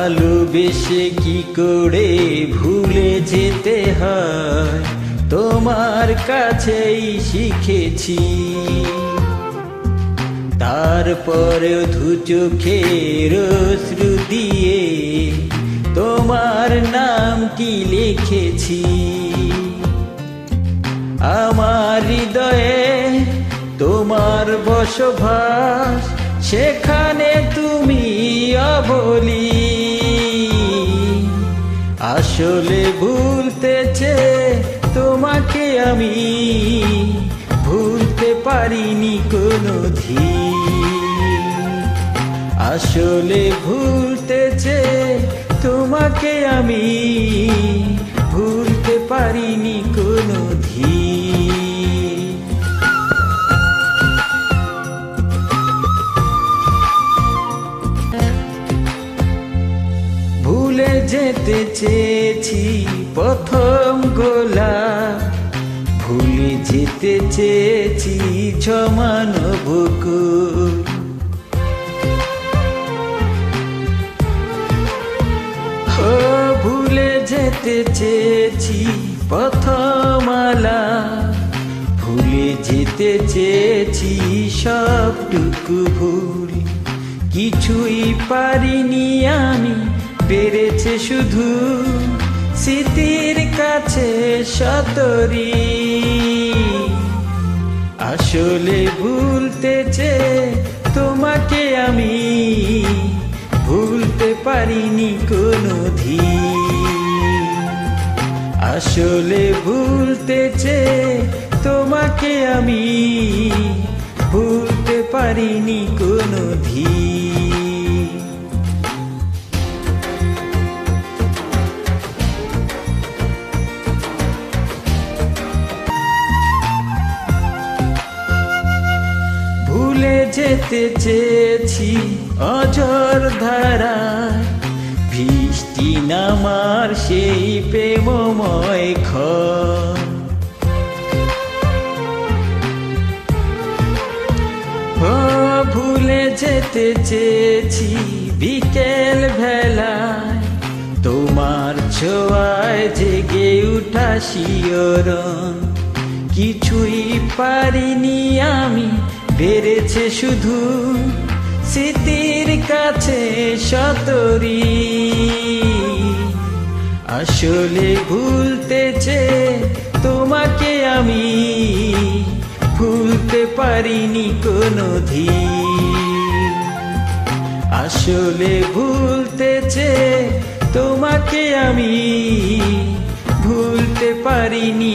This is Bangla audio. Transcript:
ভালোবেসে কি করে ভুলে যেতে হয় তোমার কাছেই শিখেছি। তারপরেও দু চোখের অশ্রু দিয়ে তোমার নামটি লিখেছি। আমার হৃদয়ে তোমার বসবাস, সেখানে তুমি অবলি। আসলে ভুলতে চেয়ে তোমাকে আমি ভুলতে পারিনি কোনোদিন। আসলে ভুলতে চেয়ে তোমাকে আমি ভুলতে পারিনি কোনোদিন। ভুলে যেতে চেয়েছি প্রথম গোলাপ, ভুলে যেতে চেয়েছি জমানো বুকুর। ও ভুলে যেতে চেয়েছি প্রথম আলাপ, ভুলে যেতে চেয়েছি সবটুকু ভুল। কিছুই পারিনি আমি, পেরেছে শুধু স্মৃতির কাছে সতরি। আসলে ভুলতে চেয়ে তোমাকে আমি ভুলতে পারিনি কোনোদিন। আসলে ভুলতে চেয়ে তোমাকে আমি ভুলতে পারিনি কোনোদিন। ভুলে যেতে চেয়েছি অঝোর ধারায়, বৃষ্টি নামার সেই প্রেমময় ঘর। ও ভুলে যেতে চেয়েছি বিকেল বেলায়, তোমার ছোঁয়ায় জেগে উঠা শিহরণ। কিছুই পারিনি আমি, বেড়েছে শুধু স্মৃতির কাছে সতরি। আসলে ভুলতে চেয়ে তোমাকে আমি ভুলতে পারিনি কোনোদিন। আসলে ভুলতে চেয়ে তোমাকে আমি ভুলতে পারিনি